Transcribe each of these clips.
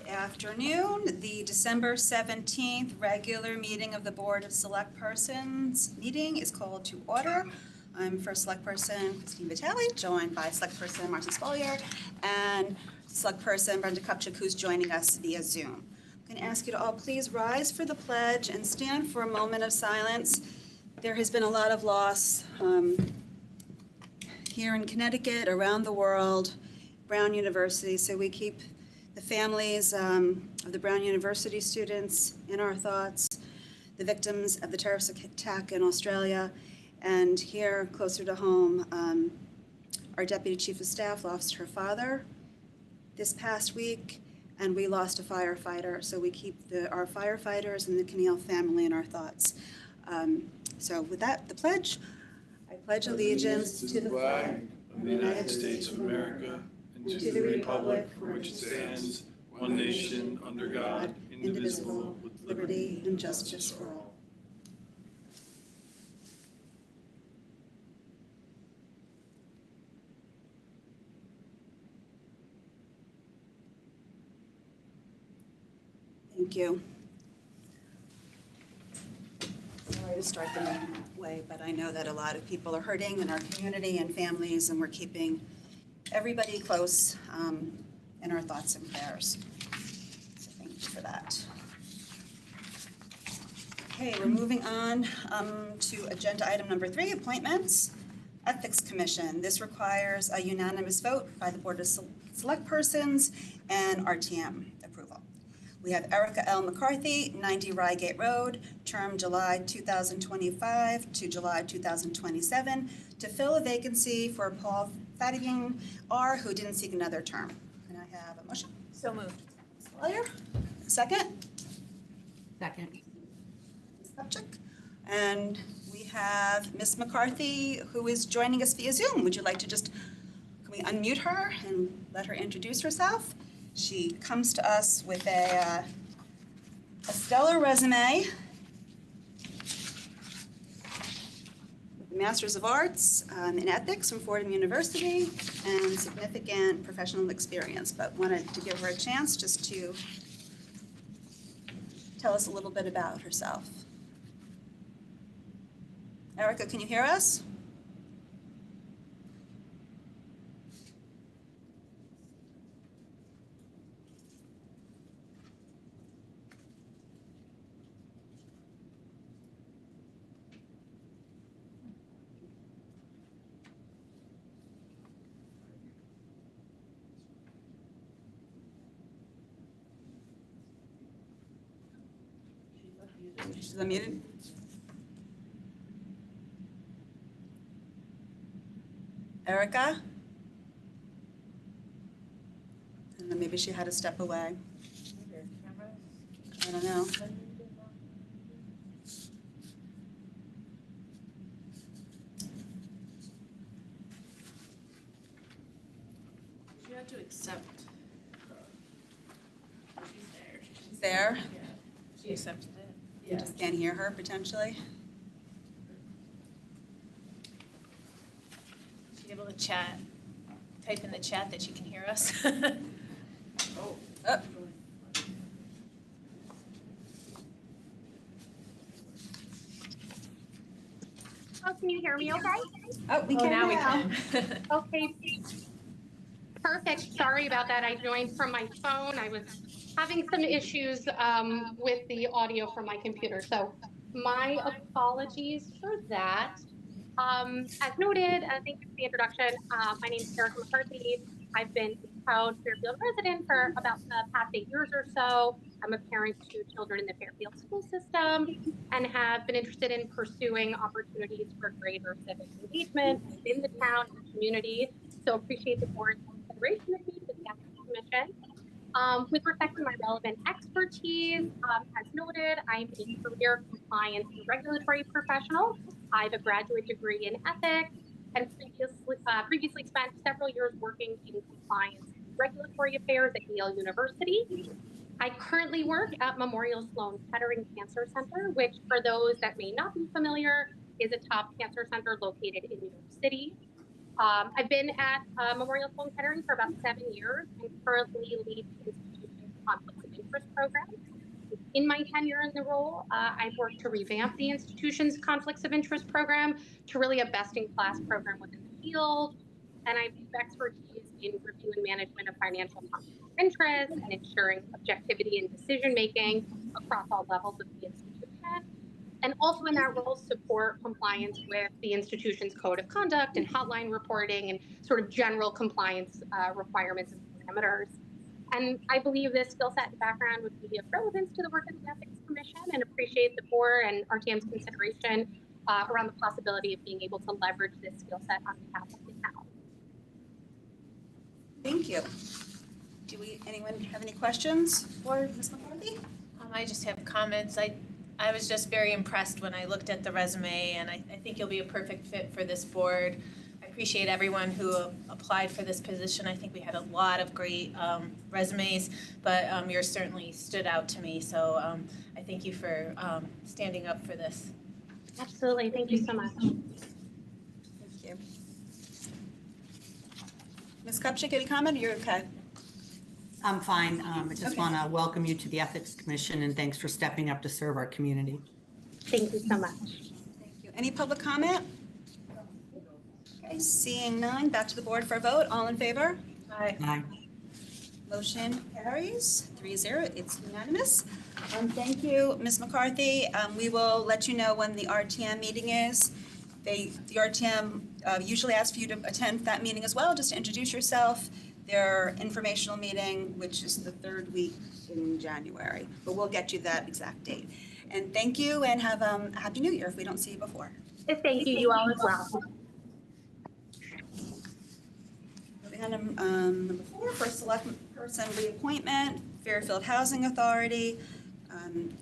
Afternoon. The December 17th regular meeting of the Board of Selectpersons meeting is called to order. I'm First Selectperson Christine Vitale, joined by Selectperson Marcy Spolier and Selectperson Brenda Kupchak, who's joining us via Zoom. I'm going to ask you to all please rise for the pledge and stand for a moment of silence. There has been a lot of loss here in Connecticut, around the world, Brown University, so we keep the families of the Brown University students in our thoughts, the victims of the terrorist attack in Australia, and here, closer to home, our Deputy Chief of Staff lost her father this past week, and we lost a firefighter, so we keep our firefighters and the Keneal family in our thoughts. So with that, the pledge. I pledge allegiance to the flag of the United States of America and to the republic for which it stands, one nation, under God, indivisible, with liberty and justice for all. Thank you. Sorry to start the way, but I know that a lot of people are hurting in our community and families, and we're keeping everybody close in our thoughts and prayers. So thank you for that. Okay, we're moving on to agenda item number 3, appointments. Ethics Commission. This requires a unanimous vote by the Board of Selectpersons and RTM approval. We have Erica L. McCarthy, 90 Reigate Road, term July 2025 to July 2027, to fill a vacancy for Paul Fadigan R., who didn't seek another term. Can I have a motion? So moved. Lawyer? Second? Second. Ms. Kupchak. And we have Ms. McCarthy, who is joining us via Zoom. Would you like to can we unmute her and let her introduce herself? She comes to us with a stellar resume, with a Master's of Arts in Ethics from Fordham University, and significant professional experience, but wanted to give her a chance just to tell us a little bit about herself. Erica, can you hear us? She's unmuted. Erica? And then maybe she had to step away. I don't know. You have to accept. She's there. Yeah. She accepted it. You just can't hear her potentially. She's able to chat. Type in the chat that she can hear us. Oh. Oh, can you hear me okay? Oh, we can now we now. can. Okay. Perfect. Sorry about that. I joined from my phone. I was having some issues with the audio from my computer. So my apologies for that. As noted, thank you for the introduction. My name is Erica McCarthy. I've been a proud Fairfield resident for about the past 8 years or so. I'm a parent to children in the Fairfield school system and have been interested in pursuing opportunities for greater civic engagement within the town and community. So appreciate the board's consideration of me to the Ethics Commission. With respect to my relevant expertise, as noted, I'm a career compliance and regulatory professional. I have a graduate degree in ethics and previously spent several years working in compliance and regulatory affairs at Yale University. I currently work at Memorial Sloan Kettering Cancer Center, which, for those that may not be familiar, is a top cancer center located in New York City. I've been at Memorial Sloan Kettering for about 7 years and currently lead the institution's conflicts of interest program. In my tenure in the role, I've worked to revamp the institution's conflicts of interest program to really a best-in-class program within the field. And I have expertise in review and management of financial conflicts of interest and ensuring objectivity in decision-making across all levels of the institution. And also in that role, support compliance with the institution's code of conduct and hotline reporting and sort of general compliance requirements and parameters. And I believe this skill set and background would be of relevance to the work of the Ethics Commission, and appreciate the board and RTM's consideration around the possibility of being able to leverage this skill set on behalf of the town. Thank you. Anyone have any questions for Ms. McCarthy? I just have comments. I was just very impressed when I looked at the resume, and I think you'll be a perfect fit for this board. I appreciate everyone who applied for this position. I think we had a lot of great resumes, but yours certainly stood out to me. So I thank you for standing up for this. Absolutely. Thank you so much. Thank you. Ms. Kupchak, any comment? You're okay. I'm fine. I just Okay. want to welcome you to the Ethics Commission, and thanks for stepping up to serve our community. Thank you so much. Thank you. Any public comment? Okay, seeing none, back to the board for a vote. All in favor? Aye. Aye. Motion carries 3-0. It's unanimous. Thank you, Ms. McCarthy. We will let you know when the RTM meeting is. The RTM usually asks for you to attend that meeting as well, just to introduce yourself. Their informational meeting, which is the third week in January, but we'll get you that exact date. And thank you, and have a Happy New Year if we don't see you before. Thank you, you all as well. Moving on to number 4, for Selectperson reappointment, Fairfield Housing Authority,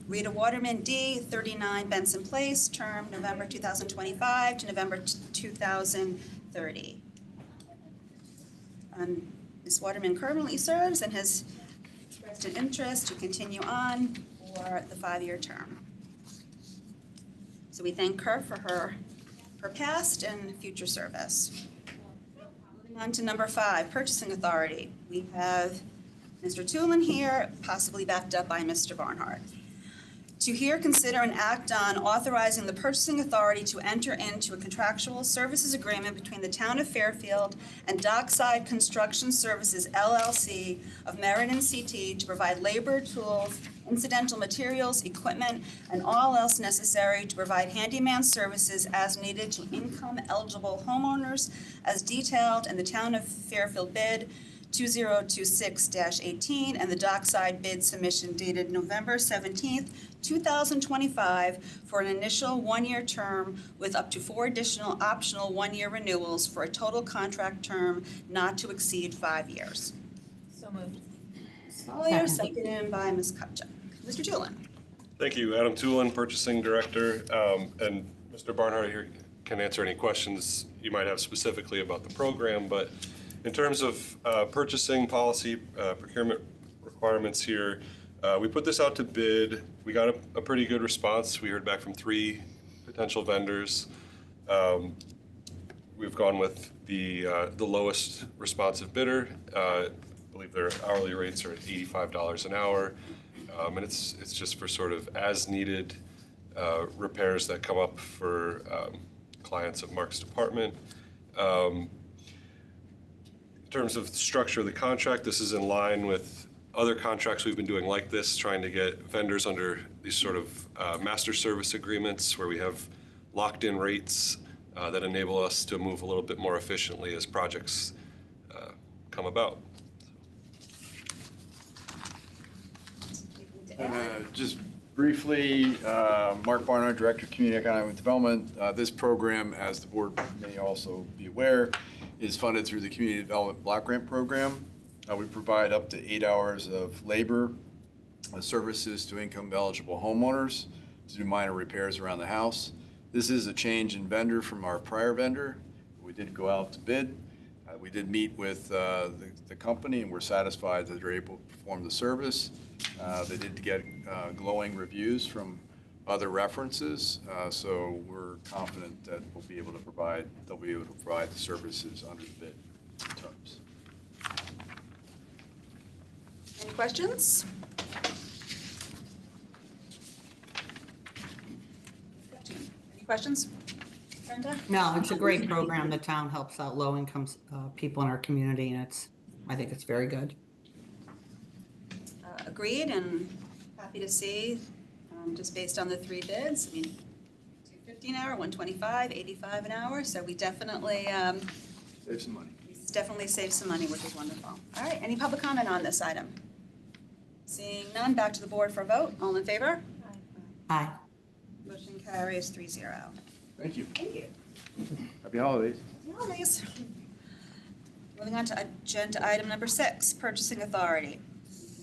Rita Waterman, D, 39 Benson Place, term November 2025 to November 2030. Ms. Waterman currently serves and has expressed an interest to continue on for the 5-year term. So we thank her for her past and future service. Moving on to number 5, Purchasing Authority. We have Mr. Tulin here, possibly backed up by Mr. Barnhart. To hear, consider, and act on authorizing the purchasing authority to enter into a contractual services agreement between the town of Fairfield and Dockside Construction Services, LLC of Meriden CT to provide labor, tools, incidental materials, equipment, and all else necessary to provide handyman services as needed to income-eligible homeowners as detailed in the town of Fairfield bid 2026-18 and the Dockside bid submission dated November 17th, 2025 for an initial 1-year term with up to 4 additional optional 1-year renewals for a total contract term not to exceed 5 years. So moved. Collier, seconded by Ms. Kupchak. Mr. Tulin. Thank you. Adam Tulin, Purchasing Director. And Mr. Barnhart here can answer any questions you might have specifically about the program. But in terms of purchasing policy, procurement requirements here, we put this out to bid. We got a pretty good response. We heard back from 3 potential vendors. We've gone with the lowest responsive bidder. I believe their hourly rates are at $85 an hour. And it's just for sort of as needed repairs that come up for clients of Mark's department. In terms of the structure of the contract, this is in line with other contracts we've been doing like this, trying to get vendors under these sort of master service agreements where we have locked-in rates that enable us to move a little bit more efficiently as projects come about. Just briefly, Mark Barnhart, Director of Community Economic Development. This program, as the board may also be aware, is funded through the Community Development Block Grant Program. We provide up to 8 hours of labor services to income-eligible homeowners to do minor repairs around the house. This is a change in vendor from our prior vendor. We did go out to bid. We did meet with the company, and we're satisfied that they're able to perform the service. They did get glowing reviews from other references, so we're confident that they'll be able to provide the services under the bid terms. Any questions? Any questions? Brenda? No, it's a great program. The town helps out low-income people in our community, and I think it's very good. Agreed, and happy to see, just based on the 3 bids, I mean, $250 an hour, $125, $85 an hour, so we definitely, Save some money. definitely save some money, which is wonderful. All right, any public comment on this item? Seeing none, back to the board for a vote. All in favor? Aye. Motion carries 3-0. Thank you. Thank you. Happy holidays. Holidays. Moving on to agenda item number 6, purchasing authority.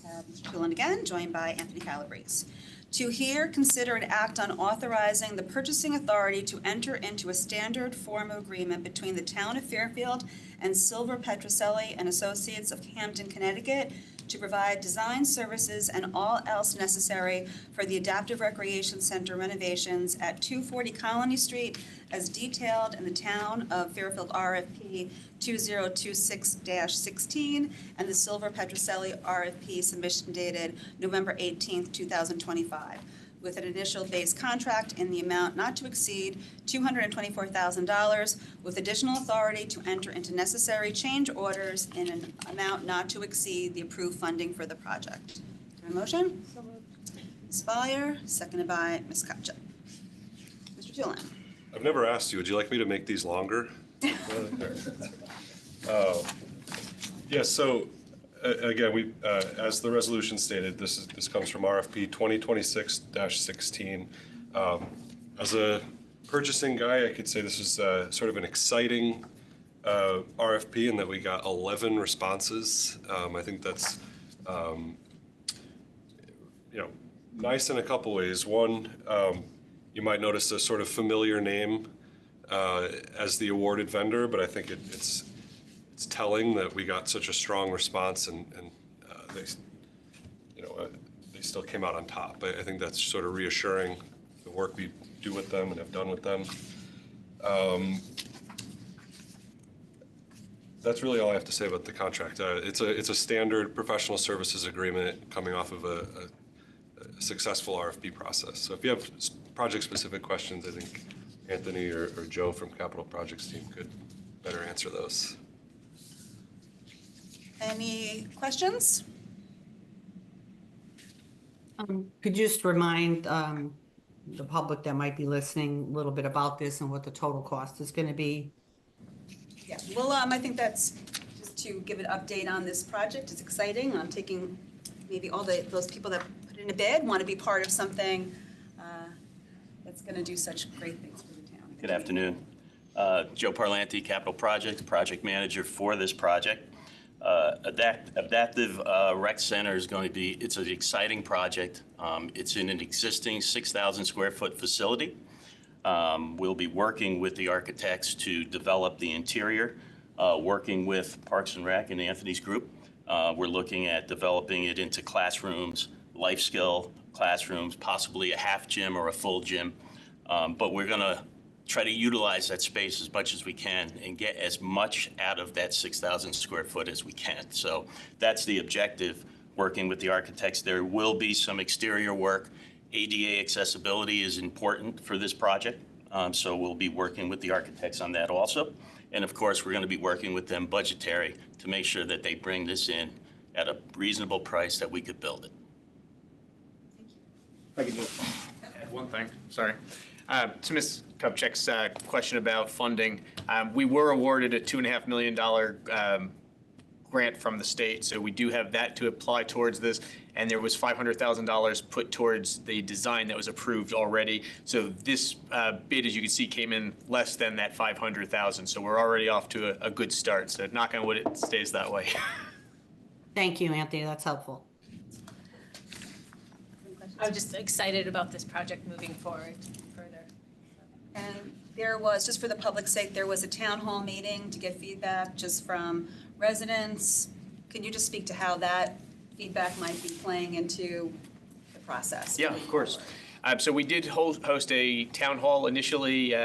We have Mr. Pullen again, joined by Anthony Calabrese. To hear, consider, and act on authorizing the purchasing authority to enter into a standard form of agreement between the town of Fairfield and Silver Petroselli and Associates of Hampton, Connecticut, to provide design services and all else necessary for the Adaptive Recreation Center renovations at 240 Colony Street as detailed in the Town of Fairfield RFP 2026-16 and the Silver Petroselli RFP submission dated November 18th, 2025, with an initial base contract in the amount not to exceed $224,000, with additional authority to enter into necessary change orders in an amount not to exceed the approved funding for the project. Do I have a motion? Ms. Follier, seconded by Ms. Kopchak. Mr. Tulin. I've never asked you, would you like me to make these longer? Yeah, so again, as the resolution stated, this comes from RFP 2026-16. As a purchasing guy, I could say this is sort of an exciting RFP in that we got 11 responses. I think that's nice in a couple ways. One, you might notice a sort of familiar name as the awarded vendor, but I think it's telling that we got such a strong response and they still came out on top. I think that's sort of reassuring, the work we do with them and have done with them. That's really all I have to say about the contract. It's a standard professional services agreement coming off of a successful RFP process. So if you have project-specific questions, I think Anthony or Joe from Capital Projects team could better answer those. Any questions? Could you just remind the public that might be listening a little bit about this and what the total cost is going to be? Yeah, well, I think that's just to give an update on this project. It's exciting. I'm taking maybe all those people that put in a bid want to be part of something that's going to do such great things for the town. Good afternoon. Joe Parlanti, Capital Projects, project manager for this project. Adaptive Rec Center is going to be, it's an exciting project. It's in an existing 6,000 square foot facility. We'll be working with the architects to develop the interior, working with Parks and Rec and Anthony's group. We're looking at developing it into classrooms, life skill classrooms, possibly a half gym or a full gym. But we're going to try to utilize that space as much as we can and get as much out of that 6,000 square foot as we can. So that's the objective, working with the architects. There will be some exterior work. ADA accessibility is important for this project. So we'll be working with the architects on that also. And of course, we're going to be working with them budgetary to make sure that they bring this in at a reasonable price that we could build it. I can just add one thing, sorry. To Ms. Kupchak's question about funding, we were awarded a $2.5 million grant from the state, so we do have that to apply towards this, and there was $500,000 put towards the design that was approved already. So this bid, as you can see, came in less than that $500,000, so we're already off to a good start. So knock on wood, it stays that way. Thank you, Anthony. That's helpful. I'm just excited about this project moving forward further. And there was, just for the public's sake, there was a town hall meeting to get feedback just from residents. Can you just speak to how that feedback might be playing into the process? Yeah, of course. So we did host a town hall initially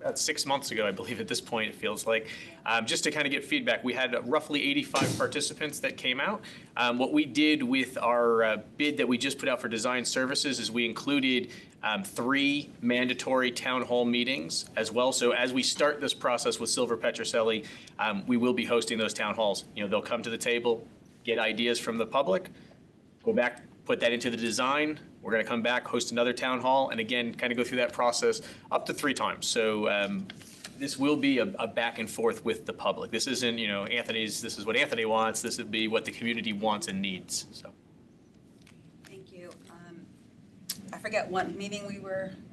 about 6 months ago, I believe at this point, it feels like, just to kind of get feedback. We had roughly 85 participants that came out. What we did with our bid that we just put out for design services is we included 3 mandatory town hall meetings as well. So as we start this process with Silver Petroselli, we will be hosting those town halls. You know, they'll come to the table, get ideas from the public, go back, put that into the design. We're going to come back, host another town hall, and again, kind of go through that process up to 3 times. So this will be a back and forth with the public. This isn't, you know, this is what Anthony wants. This would be what the community wants and needs. So. Thank you. I forget what meeting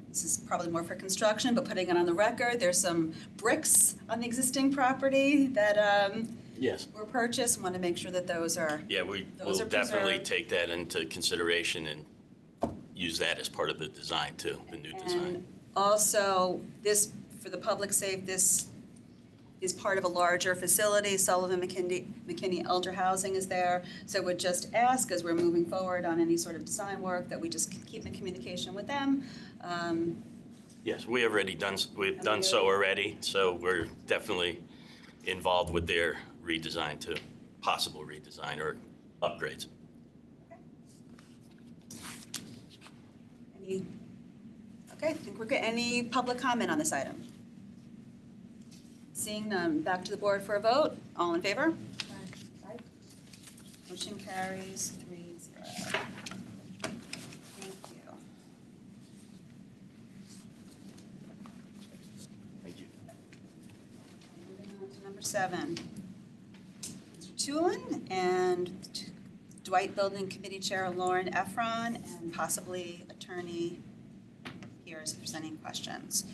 this is probably more for construction, but putting it on the record, there's some bricks on the existing property that Yes. were purchased. Want to make sure that those are Yeah, we will those are definitely preserved. take that into consideration and use that as part of the design too, the new design. And also, this, for the public's sake, this is part of a larger facility. Sullivan McKinney Elder Housing is there. So would just ask, as we're moving forward on any sort of design work, that we just keep in communication with them. Yes, we've done so already, so we're definitely involved with their redesign too, possible redesign or upgrades. Okay, I think we're good. Any public comment on this item? Seeing none, back to the board for a vote. All in favor? Aye. Motion carries 3-0. Thank you. Thank you. Moving on to number 7. Mr. Tulin and Dwight Building Committee Chair Lauren Efron, and possibly Attorney Pierce if there's any questions.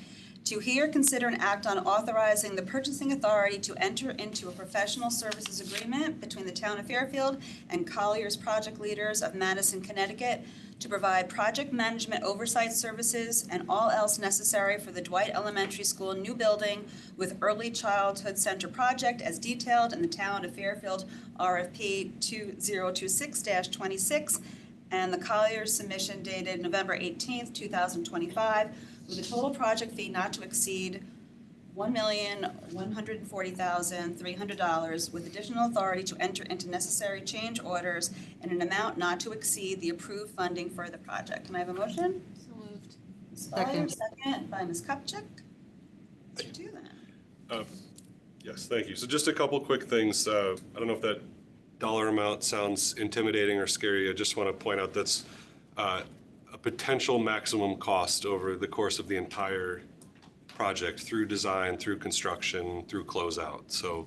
To hear, consider, and act on authorizing the purchasing authority to enter into a professional services agreement between the town of Fairfield and Collier's project leaders of Madison, Connecticut, to provide project management oversight services and all else necessary for the Dwight Elementary School new building with Early Childhood Center project as detailed in the town of Fairfield RFP 2026-26 and the Collier's submission dated November 18th, 2025, with a total project fee not to exceed $1,140,300 with additional authority to enter into necessary change orders in an amount not to exceed the approved funding for the project. Can I have a motion? So moved. Ms. Byer, second by Ms. Kupchak. Mr. Tulin. Yes, thank you. So just a couple quick things. I don't know if that dollar amount sounds intimidating or scary. I just want to point out that's a potential maximum cost over the course of the entire project, through design, through construction, through closeout. So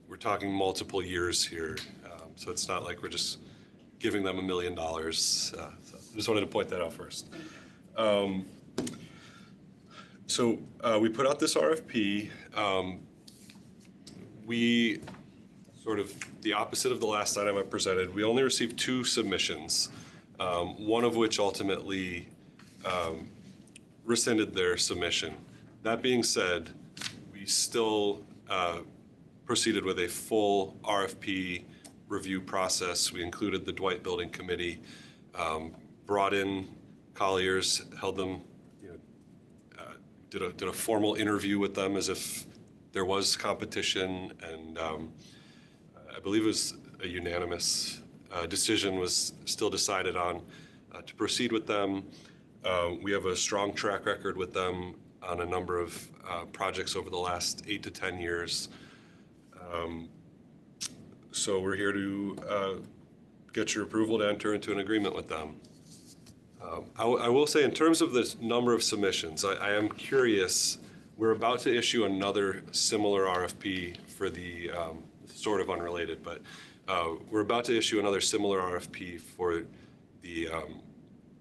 we're talking multiple years here. So it's not like we're just giving them $1 million. So I just wanted to point that out first. So we put out this RFP. We sort of the opposite of the last item I presented. We only received 2 submissions, one of which ultimately rescinded their submission. That being said, we still proceeded with a full RFP review process. We included the Dwight Building Committee, brought in Colliers, held them, did a formal interview with them as if there was competition, and I believe it was a unanimous decision was still decided on to proceed with them. We have a strong track record with them on a number of projects over the last 8 to 10 years. So we're here to get your approval to enter into an agreement with them. I will say, in terms of the number of submissions, I am curious. We're about to issue another similar RFP for the sort of unrelated, but we're about to issue another similar RFP for the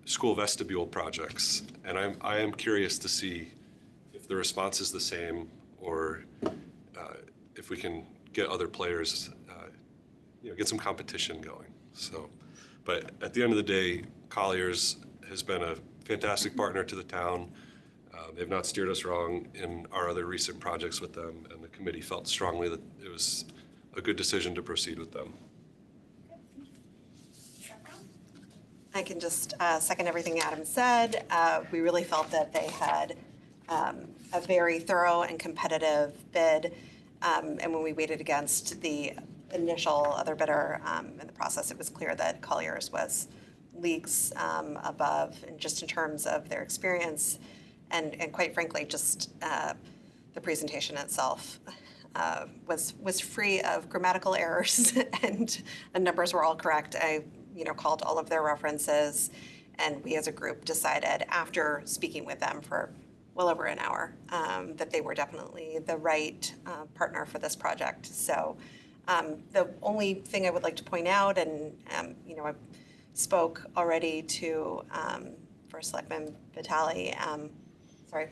school vestibule projects, and I am curious to see if the response is the same, or if we can get other players, get some competition going. So, but at the end of the day, Colliers has been a fantastic partner to the town. They've not steered us wrong in our other recent projects with them, and the committee felt strongly that it was a good decision to proceed with them. I can just second everything Adam said. We really felt that they had a a very thorough and competitive bid. And when we weighted against the initial other bidder in the process, it was clear that Colliers was leagues above, and just in terms of their experience and quite frankly, just the presentation itself was free of grammatical errors and the numbers were all correct. I called all of their references, and we as a group decided after speaking with them for well over an hour that they were definitely the right partner for this project. So the only thing I would like to point out, and I spoke already to First Selectman Vitale,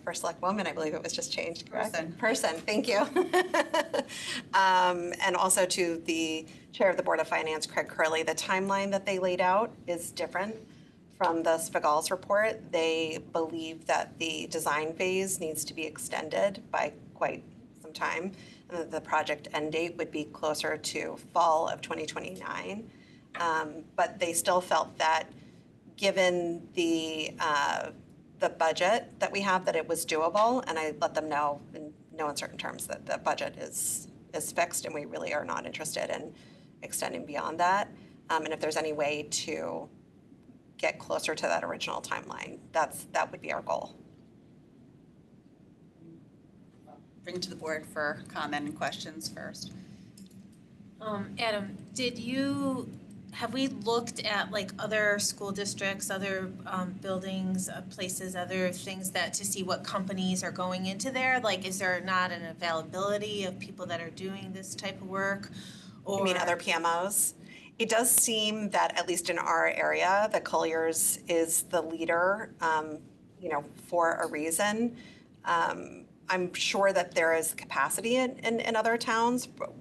First Select Woman, I believe it was just changed, correct? Person, thank you. And also to the Chair of the Board of Finance, Craig Curley, the timeline that they laid out is different from the Spagals report. They believe that the design phase needs to be extended by quite some time, and that the project end date would be closer to fall of 2029. But they still felt that given the budget that we have, that it was doable, and I let them know in no uncertain terms that the budget is fixed, and we really are not interested in extending beyond that. And if there's any way to get closer to that original timeline, that would be our goal. Bring to the board for comment and questions first. Adam, have we looked at like other school districts, other buildings, places, other things to see what companies are going into there? Like, is there not an availability of people that are doing this type of work? Or You mean other PMOs? It does seem that, at least in our area, that Colliers is the leader, for a reason. I'm sure that there is capacity in other towns, but,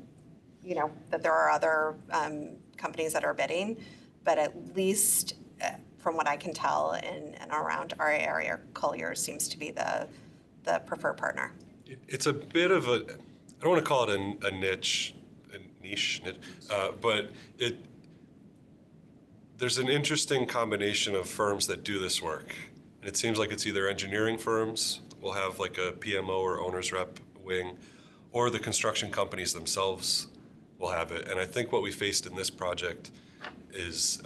that there are other companies that are bidding, but at least from what I can tell in and around our area, Colliers seems to be the preferred partner. It's a bit of I don't want to call it a niche, but there's an interesting combination of firms that do this work. And it seems like it's either engineering firms, will have like a PMO or owner's rep wing, or the construction companies themselves will have it. And I think what we faced in this project is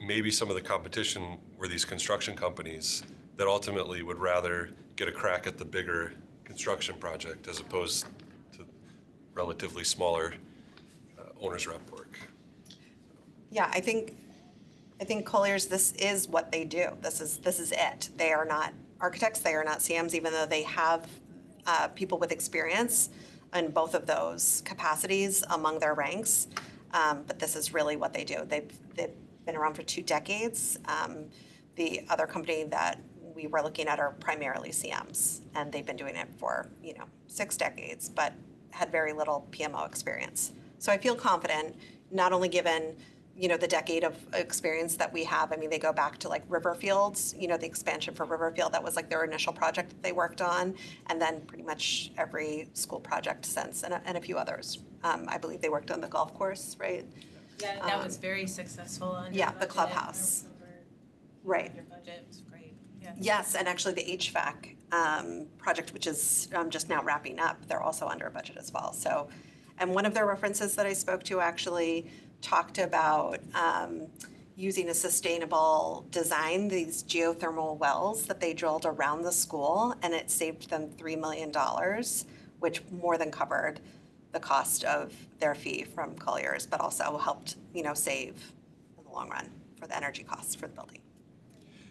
maybe some of the competition were these construction companies that ultimately would rather get a crack at the bigger construction project as opposed to relatively smaller owner's rep work. Yeah, I think Colliers, this is what they do. This is it. They are not architects, they are not CMs, even though they have people with experience in both of those capacities among their ranks. But this is really what they do. They've been around for 2 decades. The other company that we were looking at are primarily CMs, and they've been doing it for 6 decades, but had very little PMO experience. So I feel confident, not only given the decade of experience that we have. I mean, they go back to like Riverfields, the expansion for Riverfield, that was like their initial project that they worked on, and then pretty much every school project since, and a few others. I believe they worked on the golf course, right? Yeah, that was very successful. Yeah, the clubhouse. Right. Under budget, it was great. Yeah. Yes, and actually the HVAC project, which is just now wrapping up, they're also under budget as well. So, and one of their references that I spoke to actually talked about using a sustainable design, these geothermal wells that they drilled around the school, and it saved them $3 million, which more than covered the cost of their fee from Colliers, but also helped, save in the long run for the energy costs for the building.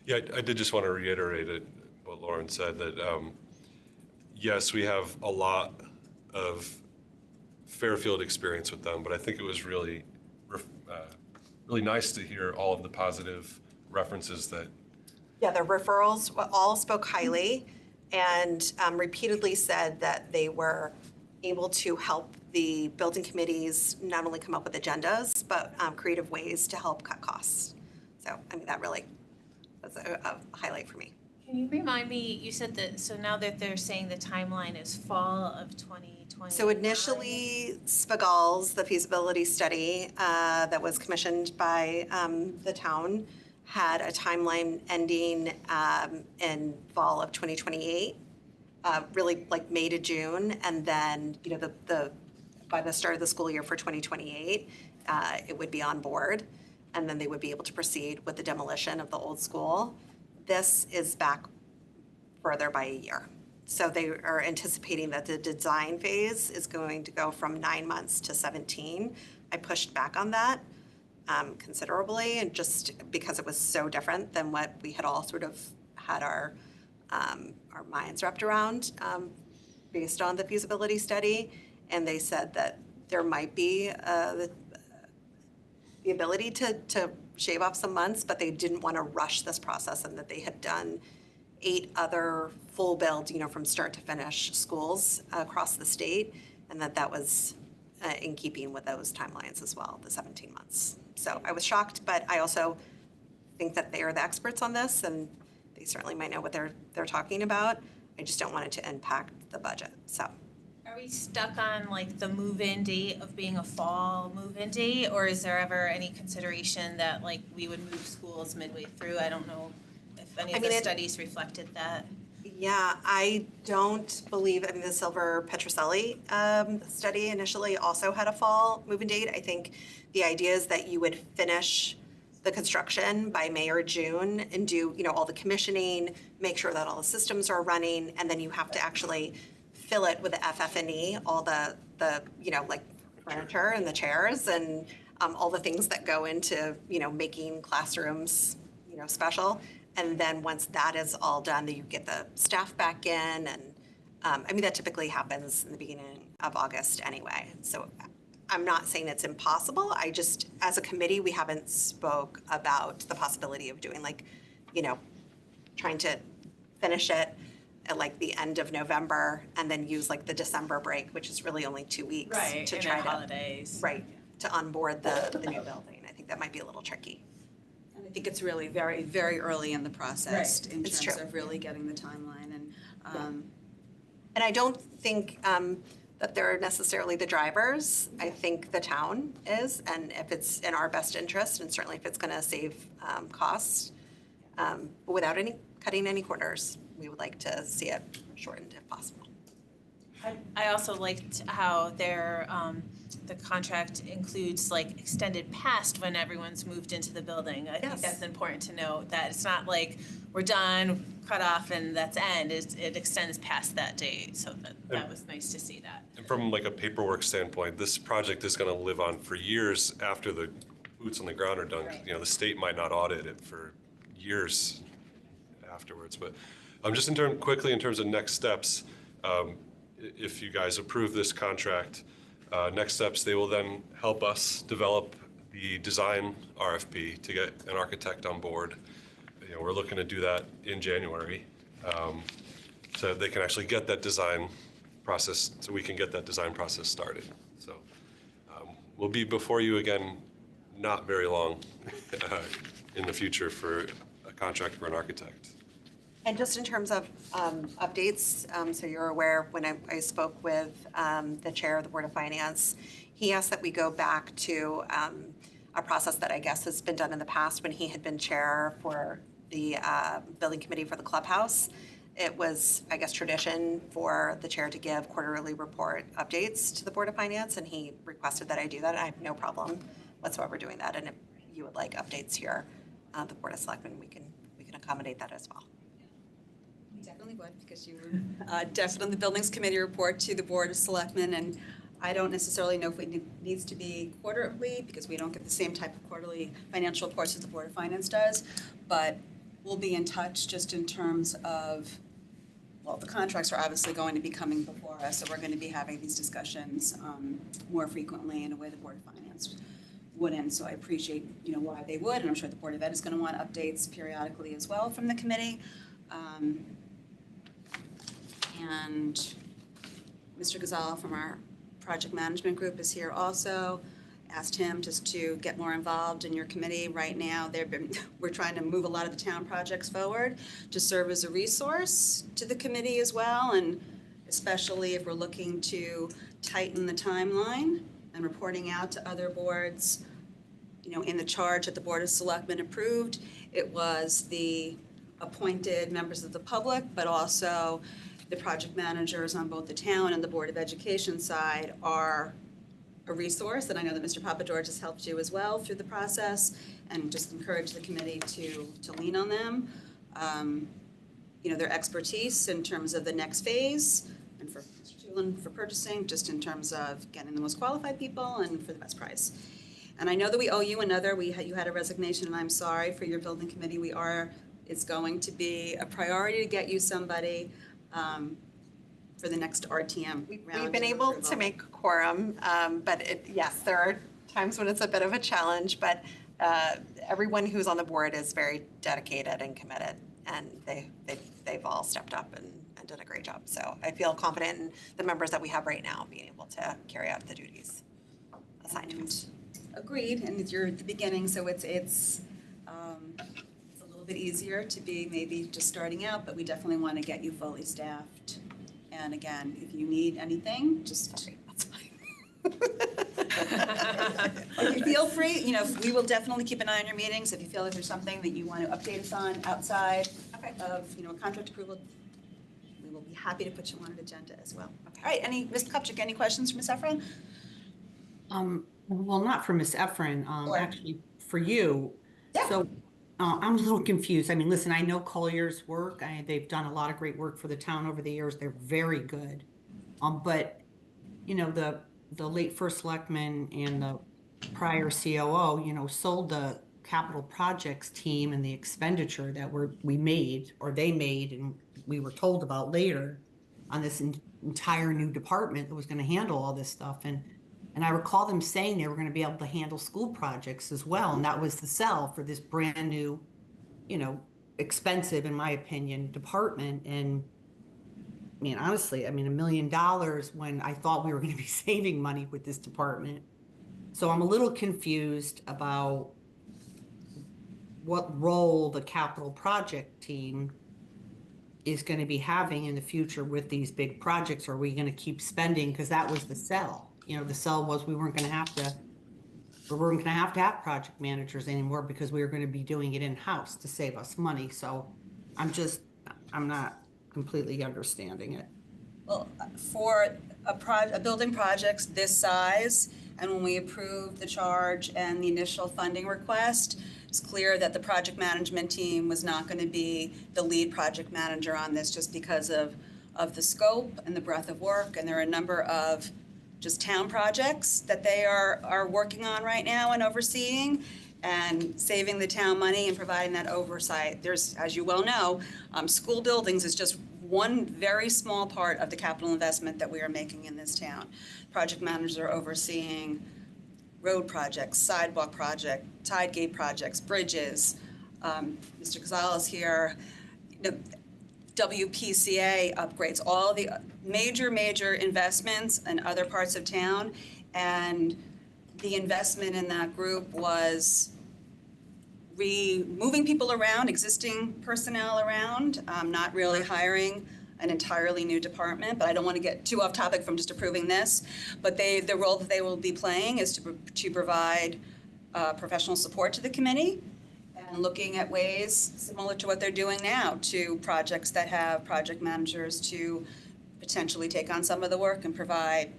Yeah, I did just want to reiterate what Lauren said, that yes, we have a lot of Fairfield experience with them, but I think it was really nice to hear all of the positive references that. Yeah, the referrals all spoke highly and repeatedly said that they were able to help the building committees not only come up with agendas, but creative ways to help cut costs. So, I mean, that really was a highlight for me. Can you remind me, you said that, so now that they're saying the timeline is fall of 2020. So initially, Spagals, the feasibility study that was commissioned by the town, had a timeline ending in fall of 2028. really like May to June, and then, you know, by the start of the school year for 2028, it would be on board, and then they would be able to proceed with the demolition of the old school. This is back further by a year. So they are anticipating that the design phase is going to go from 9 months to 17. I pushed back on that considerably, and just because it was so different than what we had all sort of had our minds wrapped around based on the feasibility study. And they said that there might be the ability to shave off some months, but they didn't want to rush this process, and that they had done 8 other full build, you know, from start to finish schools across the state, and that was in keeping with those timelines as well, the 17 months. So I was shocked, but I also think that they are the experts on this, and they certainly might know what they're talking about. I just don't want it to impact the budget, so. Are we stuck on like the move-in date of being a fall move-in date, or is there ever any consideration that like we would move schools midway through? I don't know if any of the studies reflected that. Yeah, I don't believe, I mean, the Silver Petroselli study initially also had a fall move-in date. I think the idea is that you would finish the construction by May or June and do, you know, all the commissioning, make sure that all the systems are running, and then you have to actually fill it with the FF&E, all the you know, like furniture and the chairs and all the things that go into, you know, making classrooms, you know, special. And then once that is all done, then you get the staff back in, and I mean, that typically happens in the beginning of August anyway. So I'm not saying it's impossible. I just, as a committee, we haven't spoke about the possibility of doing like, you know, trying to finish it at like the end of November and then use like the December break, which is really only 2 weeks to try to holidays. Right, to onboard the new building. I think that might be a little tricky. And I think it's really very, very early in the process Right. in It's terms true. of really getting the timeline and, And I don't think that they're necessarily the drivers. I think the town is, and if it's in our best interest, and certainly if it's going to save costs, but without cutting any corners, we would like to see it shortened if possible. I also liked how the contract includes like extended past when everyone's moved into the building. I think Yes. that's important to note, that it's not like we're done, cut off, and that's end. It extends past that date, so that was nice to see that. And from like a paperwork standpoint, this project is going to live on for years after the boots on the ground are done. Right. You know, the state might not audit it for years afterwards. But just quickly in terms of next steps, if you guys approve this contract, next steps, they will then help us develop the design RFP to get an architect on board. You know, we're looking to do that in January, so they can actually get that design process, so we can get that design process started. So we'll be before you again, not very long in the future for a contract for an architect. And just in terms of updates, so you're aware, when I spoke with the chair of the Board of Finance, he asked that we go back to a process that I guess has been done in the past when he had been chair for the building committee for the clubhouse. It was, I guess, tradition for the chair to give quarterly report updates to the Board of Finance, and he requested that I do that, and I have no problem whatsoever doing that. And if you would like updates here, the Board of Selectmen, we can accommodate that as well. we definitely would, because you definitely on the Buildings Committee report to the Board of Selectmen, and I don't necessarily know if it needs to be quarterly, because we don't get the same type of quarterly financial reports as the Board of Finance does, but we'll be in touch just in terms of, well, the contracts are obviously going to be coming before us, so we're going to be having these discussions more frequently in a way the Board of Finance wouldn't. So I appreciate, you know, why they would, and I'm sure the Board of Ed is going to want updates periodically as well from the committee. And Mr. Gonzalo from our project management group is here also. Asked him just to get more involved in your committee. Right now, we're trying to move a lot of the town projects forward to serve as a resource to the committee as well, and especially if we're looking to tighten the timeline and reporting out to other boards. You know, in the charge that the Board of Selectmen approved, it was the appointed members of the public, but also the project managers on both the town and the Board of Education side are a resource, and I know that Mr. Papageorge has helped you as well through the process, and just encourage the committee to lean on them. Their expertise in terms of the next phase, and for Mr. Tulin for purchasing, just in terms of getting the most qualified people and for the best price. And I know that we owe you another, you had a resignation, and I'm sorry for your building committee. It's going to be a priority to get you somebody for the next RTM round. We've been of able approval. to make quorum, but yes, there are times when it's a bit of a challenge, but everyone who's on the board is very dedicated and committed, and they've all stepped up and done a great job. So I feel confident in the members that we have right now being able to carry out the duties assigned to us. Agreed, and you're at the beginning, so it's a little bit easier to be maybe just starting out, but we definitely want to get you fully staffed. And again, if you need anything, just That's fine. if you feel free, we will definitely keep an eye on your meetings. If you feel like there's something that you want to update us on outside of, a contract approval, we will be happy to put you on an agenda as well. All right, Ms. Kupchak, any questions for Ms. Efron? Well, not for Ms. Efron, Or- actually for you. Yeah. So I'm a little confused. I mean, listen, I know Collier's work. They've done a lot of great work for the town over the years. They're very good. But, the late first selectman and the prior COO, sold the capital projects team and the expenditure that we made, or they made, and we were told about later on this entire new department that was going to handle all this stuff. And I recall them saying they were going to be able to handle school projects as well. And that was the sell for this brand new, expensive, in my opinion, department. And honestly, $1 million when I thought we were going to be saving money with this department. So I'm a little confused about what role the capital project team is going to be having in the future with these big projects. Are we going to keep spending? Because that was the sell. The sell was we weren't going to have to have project managers anymore because we were going to be doing it in-house to save us money. So I'm not completely understanding it. Well, for a building projects this size, and when we approved the charge and the initial funding request, it's clear that the project management team was not going to be the lead project manager on this just because of the scope and the breadth of work. And there are a number of just town projects that they are working on right now and overseeing, and saving the town money and providing that oversight. There's, as you well know, school buildings is just one very small part of the capital investment that we are making in this town. Project managers are overseeing road projects, sidewalk project, tide gate projects, bridges. Mr. Gonzalez here, WPCA upgrades, all the major investments in other parts of town. And the investment in that group was moving people around, existing personnel around, not really hiring an entirely new department. But I don't want to get too off topic from just approving this. But the role that they will be playing is to provide professional support to the committee, and looking at ways similar to what they're doing now to projects that have project managers to potentially take on some of the work and provide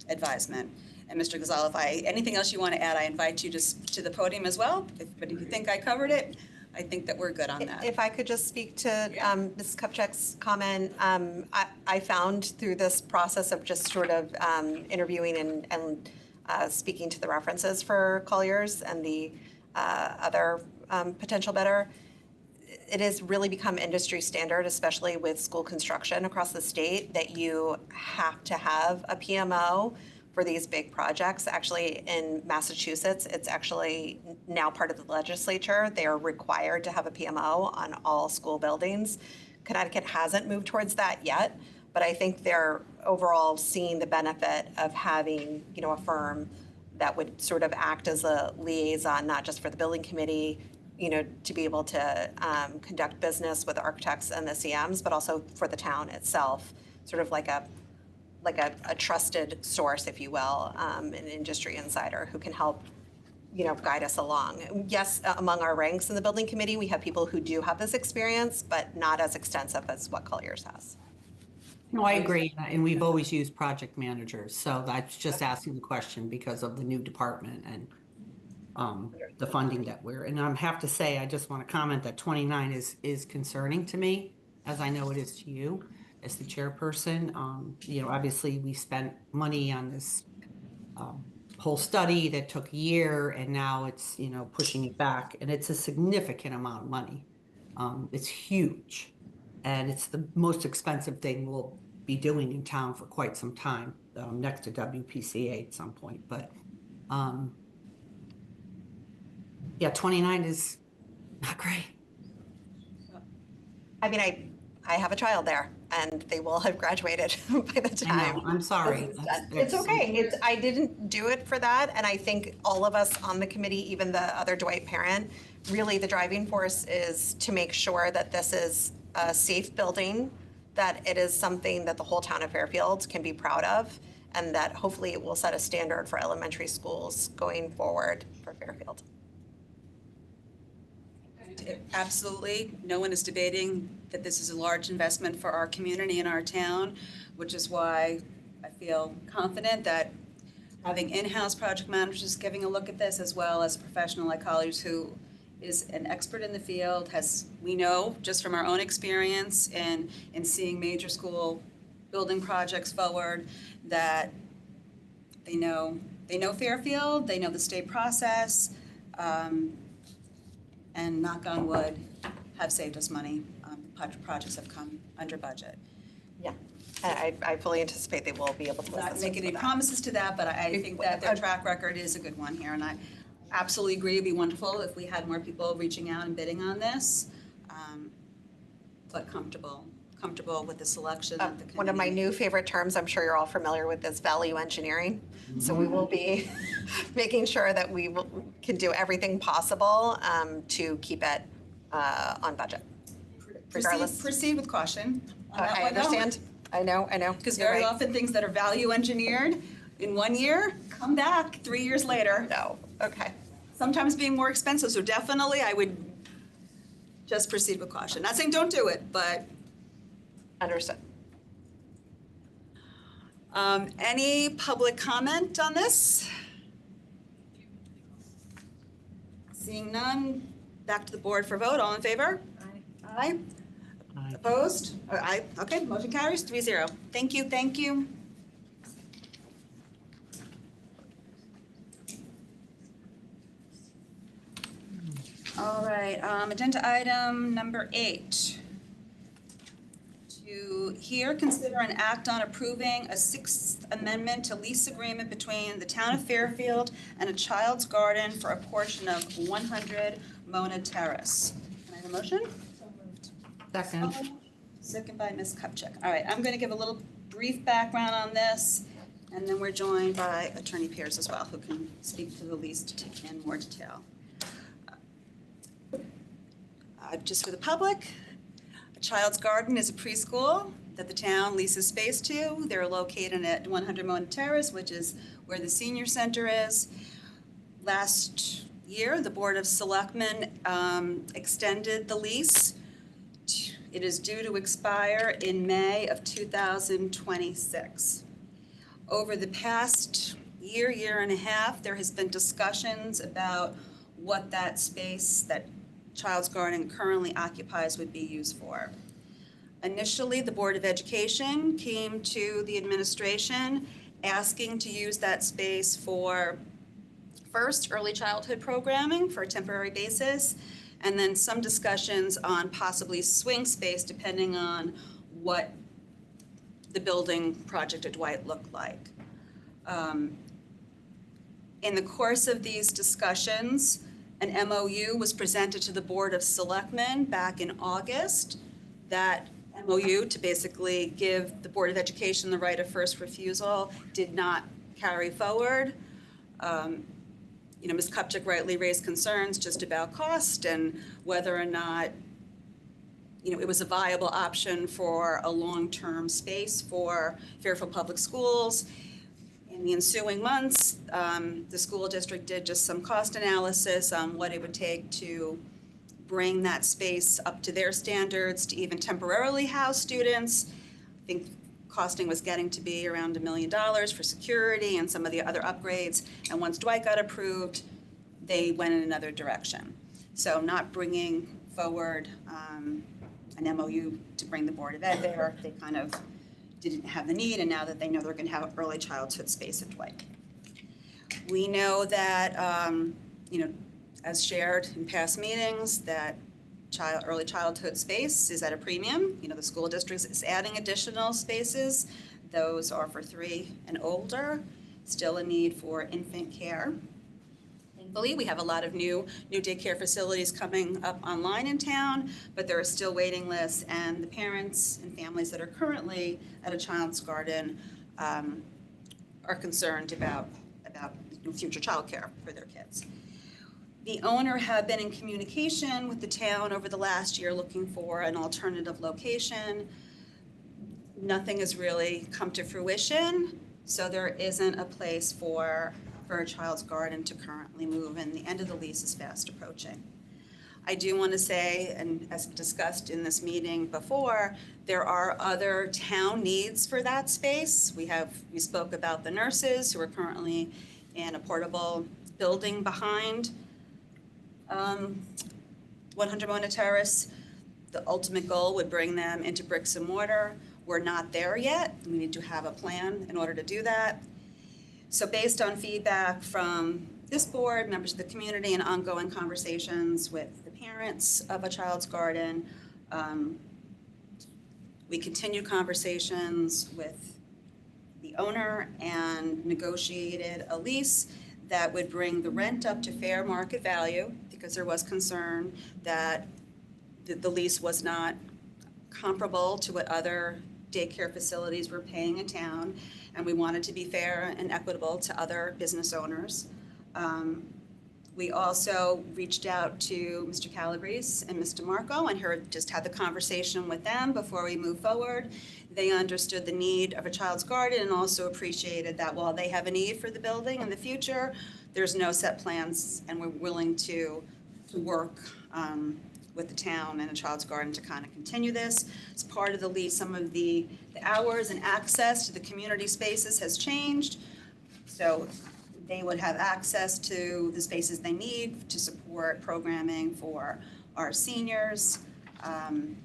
advisement. And Mr. Gonzalez, anything else you want to add, I invite you just to the podium as well. But if you think I covered it, I think that we're good on that. If I could just speak to Ms. Kupchak's comment, I found through this process of just sort of interviewing and speaking to the references for Collier's and the other potential bidder, it has really become industry standard, especially with school construction across the state, that you have to have a PMO for these big projects. Actually, in Massachusetts, it's actually now part of the legislature. They are required to have a PMO on all school buildings. Connecticut hasn't moved towards that yet, but I think they're overall seeing the benefit of having, a firm that would sort of act as a liaison, not just for the building committee, to be able to conduct business with the architects and the CMs, but also for the town itself, sort of like a trusted source, if you will, an industry insider who can help, guide us along. Yes, among our ranks in the building committee, we have people who do have this experience, but not as extensive as what Collier's has. No, I agree, and we've always used project managers, so that's just asking the question because of the new department and the funding that and I have to say, I just want to comment that 29 is concerning to me, as I know it is to you as the chairperson. Obviously we spent money on this whole study that took a year, and now it's, pushing it back, and it's a significant amount of money. It's huge, and it's the most expensive thing we'll be doing in town for quite some time, next to WPCA at some point, but yeah, 29 is not great. I mean, I have a child there, and they will have graduated by the I time. know, I'm sorry. It's okay. I didn't do it for that, and I think all of us on the committee, even the other Dwight parent, really the driving force is to make sure that this is a safe building, that it is something that the whole town of Fairfield can be proud of, and that hopefully it will set a standard for elementary schools going forward for Fairfield. Absolutely. No one is debating that this is a large investment for our community and our town, which is why I feel confident that having in-house project managers giving a look at this, as well as a professional like Colliers who is an expert in the field, we know just from our own experience in seeing major school building projects forward, that they know Fairfield, they know the state process, and knock on wood, have saved us money. Projects have come under budget. Yeah, I fully anticipate they will be able to. Not making any promises to that, but I think that their track record is a good one here, and I absolutely agree. It'd be wonderful if we had more people reaching out and bidding on this, but comfortable with the selection of the committee. One of my new favorite terms, I'm sure you're all familiar with this, value engineering. So we will be making sure that we can do everything possible to keep it on budget. Regardless. Proceed with caution. I understand. I know. Because very often things that are value engineered in 1 year come back 3 years later. No, okay. Sometimes being more expensive, so definitely I would just proceed with caution. Not saying don't do it, but. Understood. Any public comment on this? Seeing none, back to the board for vote. All in favor? Aye. Aye. Opposed? Aye. Okay, motion carries 3-0. Thank you. All right, agenda item number 8. To hear, consider, and act on approving a 6th amendment to lease agreement between the town of Fairfield and a child's garden for a portion of 100 Mona Terrace. Can I have a motion? Second. Second by Ms. Kupchak. All right, I'm going to give a little brief background on this, and then we're joined by Attorney Pierce as well, who can speak to the lease in more detail. Just for the public, Child's Garden is a preschool that the town leases space to. They're located at 100 Mona Terrace, which is where the senior center is. Last year, the Board of Selectmen extended the lease. It is due to expire in May of 2026. Over the past year and a half, there has been discussions about what that space that Child's Garden currently occupies would be used for. Initially, the Board of Education came to the administration asking to use that space for first early childhood programming for a temporary basis, and then some discussions on possibly swing space depending on what the building project at Dwight looked like. In the course of these discussions, an MOU was presented to the Board of Selectmen back in August. That MOU, to basically give the Board of Education the right of first refusal, did not carry forward. Ms. Kupchak rightly raised concerns just about cost and whether or not it was a viable option for a long-term space for Fairfield Public Schools. In the ensuing months, the school district did just some cost analysis on what it would take to bring that space up to their standards to even temporarily house students. I think costing was getting to be around $1 million for security and some of the other upgrades. And once Dwight got approved, they went in another direction. So not bringing forward an MOU to bring the Board of Ed there, they kind of didn't have the need, and now that they know they're going to have an early childhood space at Dwight. We know that, as shared in past meetings, that early childhood space is at a premium. The school district is adding additional spaces. Those are for 3 and older. Still a need for infant care. Thankfully, we have a lot of new daycare facilities coming up online in town, but there are still waiting lists, and the parents and families that are currently at a child's garden are concerned about future childcare for their kids. The owner had been in communication with the town over the last year looking for an alternative location. Nothing has really come to fruition, so there isn't a place for a child's garden to currently move, and the end of the lease is fast approaching. I do want to say, and as discussed in this meeting before, there are other town needs for that space. We spoke about the nurses who are currently in a portable building behind 100 Mona Terrace. The ultimate goal would bring them into bricks and mortar. We're not there yet. We need to have a plan in order to do that. So based on feedback from this board, members of the community, and ongoing conversations with the parents of a child's garden, we continued conversations with the owner and negotiated a lease that would bring the rent up to fair market value, because there was concern that the lease was not comparable to what other daycare facilities were paying in town, and we wanted to be fair and equitable to other business owners. We also reached out to Mr. Calabrese and Mr. Marco and just had the conversation with them before we move forward. They understood the need of a child's garden and also appreciated that while they have a need for the building in the future, there's no set plans, and we're willing to work with the town and a child's garden to kind of continue this. As part of the lease, some of the hours and access to the community spaces has changed. So they would have access to the spaces they need to support programming for our seniors. And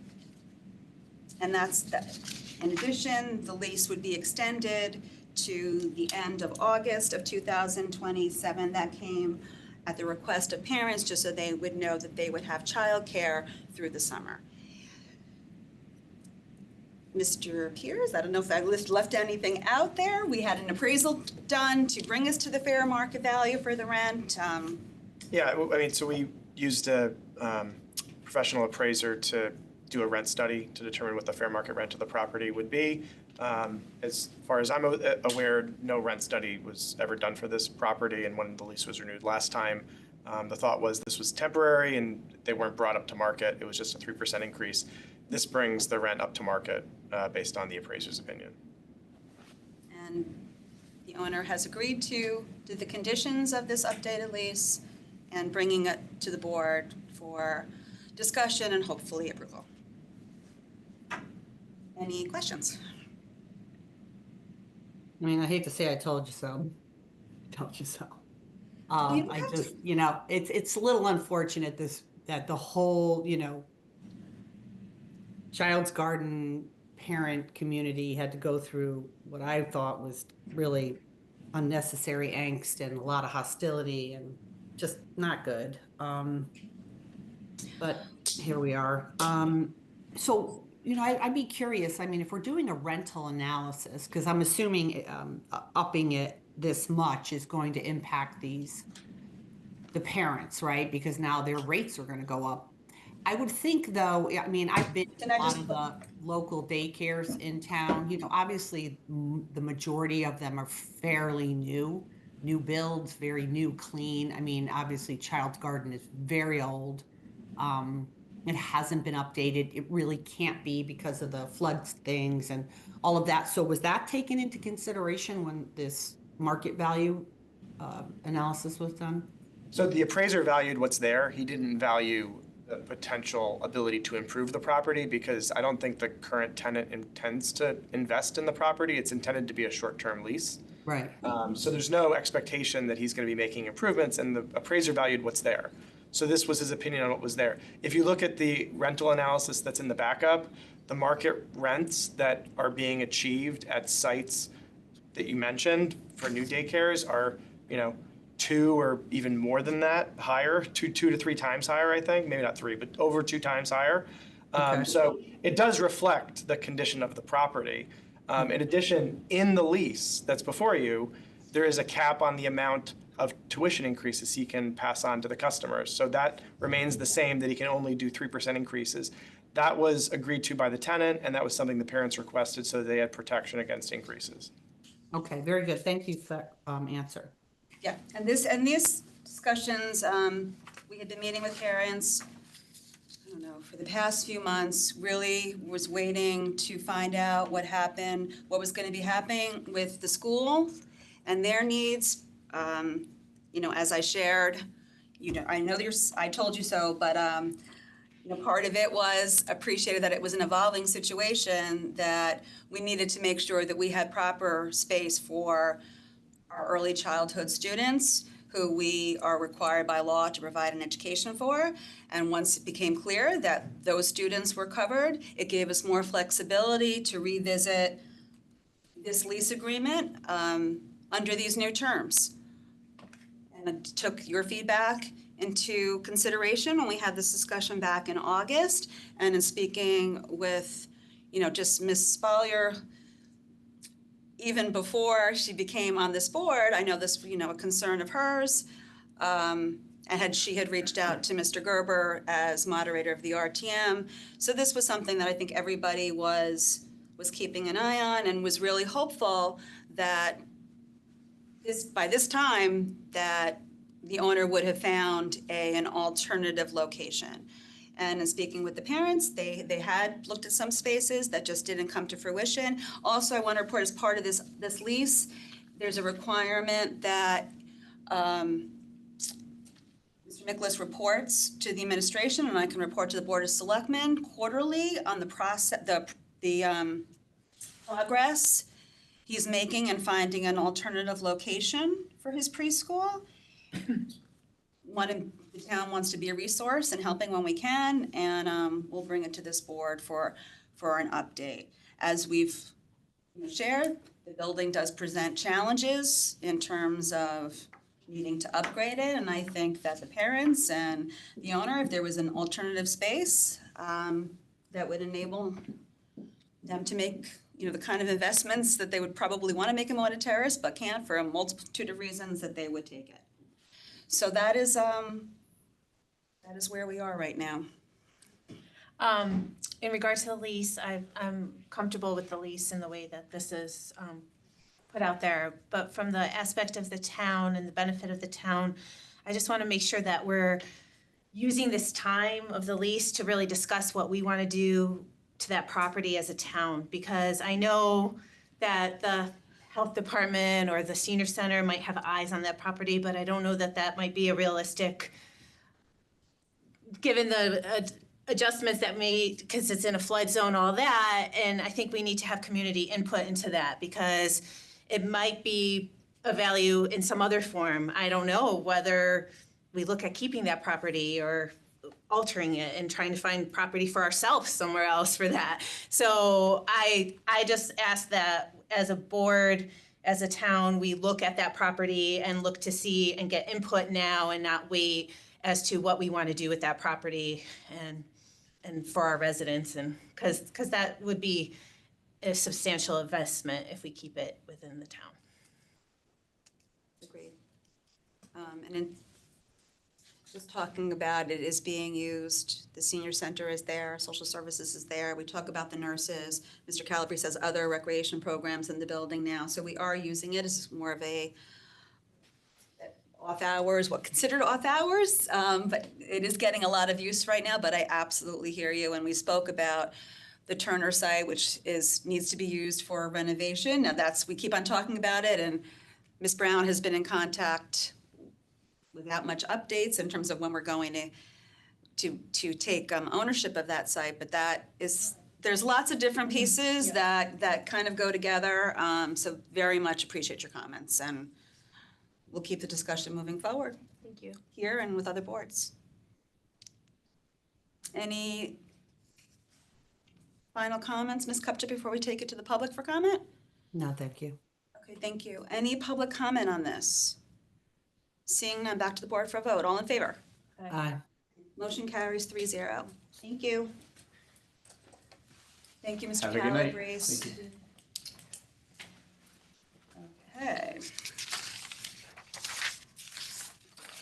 that's that. In addition, the lease would be extended to the end of August of 2027. That came at the request of parents, just so they would know that they would have childcare through the summer. Mr. Piers, I don't know if I left anything out there. We had an appraisal done to bring us to the fair market value for the rent. Yeah, I mean, so we used a professional appraiser to do a rent study to determine what the fair market rent of the property would be. As far as I'm aware, no rent study was ever done for this property, and when the lease was renewed last time, the thought was this was temporary and they weren't brought up to market. It was just a 3% increase. This brings the rent up to market based on the appraiser's opinion. And the owner has agreed to the conditions of this updated lease and bringing it to the board for discussion and hopefully approval. Any questions? I mean, I hate to say I told you so. Told you so. You don't I have just, it's a little unfortunate that the whole, child's garden parent community had to go through what I thought was really unnecessary angst and a lot of hostility and just not good. But here we are. So, I'd be curious. I mean, if we're doing a rental analysis, because I'm assuming upping it this much is going to impact the parents, right? Because now their rates are going to go up. I would think, though, I mean, I've been to a lot of the local daycares in town. Obviously, the majority of them are fairly new builds, very new, clean. I mean, obviously, Child's Garden is very old. It hasn't been updated. It really can't be because of the flood things and all of that. So was that taken into consideration when this market value analysis was done? So the appraiser valued what's there. He didn't value the potential ability to improve the property, because I don't think the current tenant intends to invest in the property. It's intended to be a short-term lease. Right. So there's no expectation that he's going to be making improvements, and the appraiser valued what's there. So this was his opinion on what was there. If you look at the rental analysis that's in the backup, the market rents that are being achieved at sites that you mentioned for new daycares are, 2 or even more than that higher, two to 3 times higher, I think, maybe not 3, but over 2 times higher. Okay. So it does reflect the condition of the property. In addition, in the lease that's before you, there is a cap on the amount of tuition increases he can pass on to the customers. So that remains the same, that he can only do 3% increases. That was agreed to by the tenant, and that was something the parents requested so they had protection against increases. Okay, very good. Thank you for that answer. Yeah, and these discussions, we had been meeting with parents, I don't know, for the past few months, really was waiting to find out what happened, what was going to be happening with the school and their needs. As I shared, I know I told you so, but part of it was appreciated that it was an evolving situation, that we needed to make sure that we had proper space for our early childhood students, who we are required by law to provide an education for. And once it became clear that those students were covered, it gave us more flexibility to revisit this lease agreement under these new terms. And I took your feedback into consideration when we had this discussion back in August. And in speaking with, just Ms. Spallier, even before she became on this board, I know this, a concern of hers, and she had reached out to Mr. Gerber as moderator of the RTM. So this was something that I think everybody was keeping an eye on, and was really hopeful that by this time that the owner would have found an alternative location. And in speaking with the parents, they had looked at some spaces that just didn't come to fruition. Also, I want to report, as part of this lease, there's a requirement that Mr. Miklas reports to the administration, and I can report to the Board of Selectmen quarterly on the process, the progress he's making in finding an alternative location for his preschool. The town wants to be a resource in helping when we can, and we'll bring it to this board for an update. As we've shared, the building does present challenges in terms of needing to upgrade it, and I think that the parents and the owner, if there was an alternative space that would enable them to make the kind of investments that they would probably want to make in Moda Terrace, but can't for a multitude of reasons, that they would take it. So that is where we are right now. In regards to the lease, I'm comfortable with the lease and the way that this is put out there. But from the aspect of the town and the benefit of the town, I just want to make sure that we're using this time of the lease to really discuss what we want to do to that property as a town. Because I know that the health department or the senior center might have eyes on that property, but I don't know that that might be a realistic, given the adjustments that made, because it's in a flood zone, all that. And I think we need to have community input into that, because it might be a value in some other form. I don't know whether we look at keeping that property or altering it and trying to find property for ourselves somewhere else for that. So I just ask that as a board, as a town, we look at that property and look to see and get input now and not wait as to what we want to do with that property and for our residents, and because that would be a substantial investment if we keep it within the town. Agreed. And in just talking about it is being used, the senior center is there, social services is there, we talk about the nurses, Mr. Calabrese has other recreation programs in the building now, so we are using it as more of a off hours, considered off hours, but it is getting a lot of use right now. But I absolutely hear you. And we spoke about the Turner site, which needs to be used for renovation. Now we keep on talking about it, and Ms. Brown has been in contact without much updates in terms of when we're going to to take ownership of that site, but there's lots of different pieces that kind of go together. So very much appreciate your comments, and we'll keep the discussion moving forward Thank you. here and with other boards. Any final comments, Ms. Kupchak, before we take it to the public for comment? No, thank you. Okay, thank you. Any public comment on this? Seeing none, back to the board for a vote. All in favor? Aye. Motion carries 3-0. Thank you. Thank you, Mr. Have a good night. Calabrese. Thank you. Okay.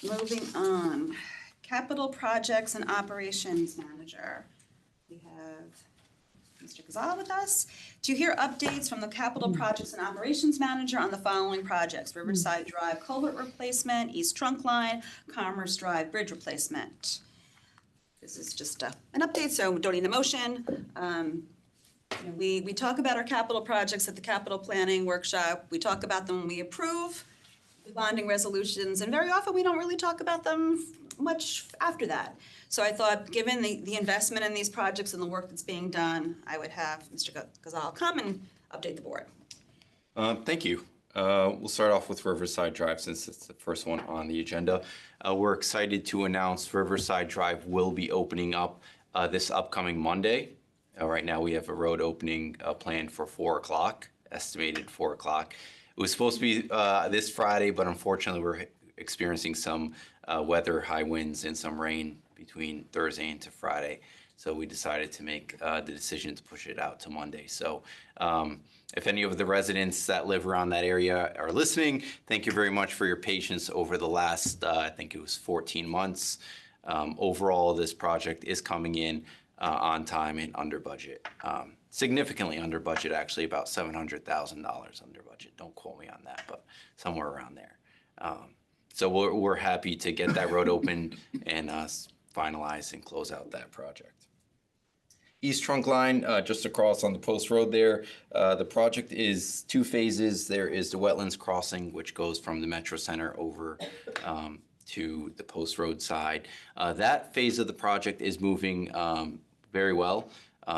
Moving on. Capital Projects and Operations Manager. We have Mr. Gazal with us to hear updates from the Capital Projects and Operations Manager on the following projects: Riverside Drive culvert replacement, East Trunk Line, Commerce Drive bridge replacement. This is just an update, so we don't need a motion. We talk about our capital projects at the capital planning workshop. We talk about them when we approve the bonding resolutions, and very often we don't really talk about them much after that. So I thought, given the investment in these projects and the work that's being done, I would have Mr. Gazal come and update the board. Thank you. We'll start off with Riverside Drive since it's the first one on the agenda. We're excited to announce Riverside Drive will be opening up this upcoming Monday. Right now we have a road opening planned for 4 o'clock, estimated 4 o'clock. It was supposed to be this Friday, but unfortunately we're experiencing some weather, high winds, and some rain between Thursday into Friday. So we decided to make the decision to push it out to Monday. So if any of the residents that live around that area are listening, thank you very much for your patience over the last, I think it was 14 months. Overall, this project is coming in on time and under budget. Significantly under budget, actually, about $700,000 under budget. Don't quote me on that, but somewhere around there. So we're happy to get that road open and finalize and close out that project. East Trunk Line, just across on the post road there. The project is 2 phases. There is the wetlands crossing, which goes from the Metro Center over to the post road side. That phase of the project is moving very well.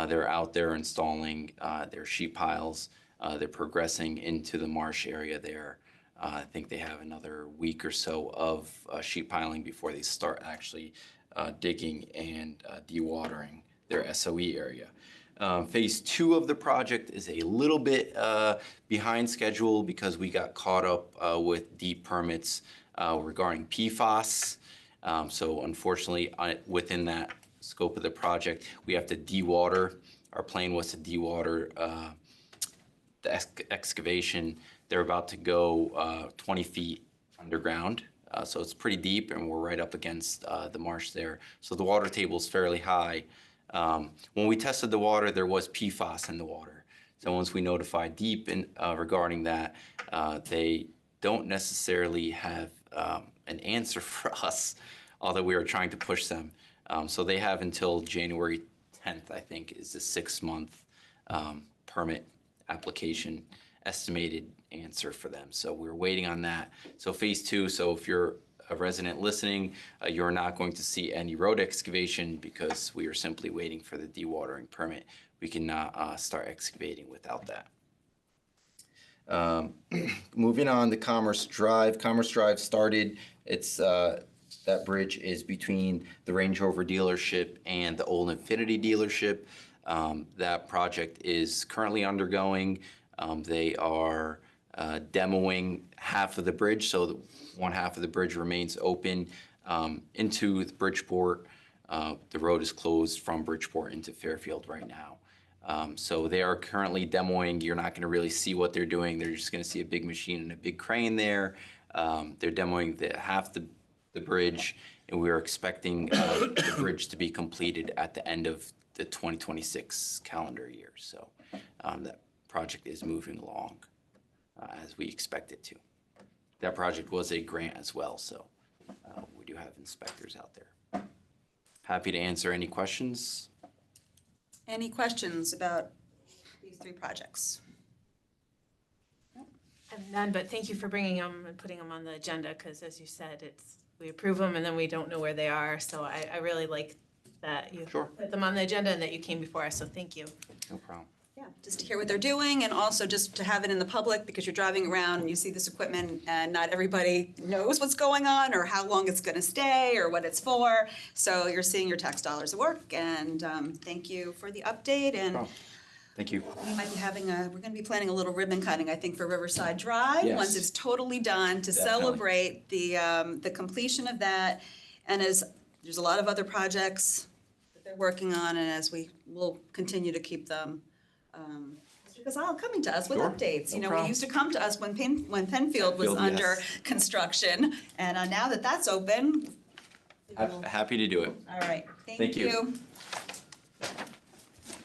They're out there installing their sheet piles. They're progressing into the marsh area there. I think they have another week or so of sheet piling before they start actually digging and dewatering their SOE area. Phase 2 of the project is a little bit behind schedule because we got caught up with deep permits regarding PFAS. So unfortunately, within that scope of the project, we have to dewater. Our plan was to dewater the excavation. They're about to go 20 feet underground. So it's pretty deep, and we're right up against the marsh there. So the water table is fairly high. When we tested the water, there was PFAS in the water. So once we notified DEEP regarding that, they don't necessarily have an answer for us, although we are trying to push them. So they have until January 10th, I think, is the 6-month permit application estimated answer for them. So we're waiting on that. So phase 2, so if you're a resident listening, you're not going to see any road excavation because we are simply waiting for the dewatering permit. We cannot start excavating without that. Moving on to Commerce Drive. Commerce Drive started, it's that bridge is between the Range Rover dealership and the old Infiniti dealership. That project is currently undergoing. They are demoing half of the bridge, so one half of the bridge remains open into Bridgeport. The road is closed from Bridgeport into Fairfield right now. So they are currently demoing. You're not going to really see what they're doing. They're just going to see a big machine and a big crane there. They're demoing half the bridge, and we're expecting the bridge to be completed at the end of the 2026 calendar year. So that project is moving along as we expect it to. That project was a grant as well, so we do have inspectors out there. Happy to answer any questions. Any questions about these 3 projects? I have none, but thank you for bringing them and putting them on the agenda because, as you said, we approve them and then we don't know where they are. So I really like that you Sure. put them on the agenda and that you came before us, so thank you. No problem. Yeah, just to hear what they're doing and also just to have it in the public because you're driving around and you see this equipment and not everybody knows what's going on or how long it's gonna stay or what it's for. So you're seeing your tax dollars at work and thank you for the update and Problem. Thank you. we might be we're gonna be planning a little ribbon cutting, I think, for Riverside Drive. Yes. Once it's totally done to Definitely. celebrate the completion of that. And as, there's a lot of other projects that they're working on and as we will continue to keep them because coming to us with Sure. updates. No You know, problem. we used to come to us when Penfield was Penfield, under yes. construction, and now that that's open. Happy to do it. All right, Thank thank you. you.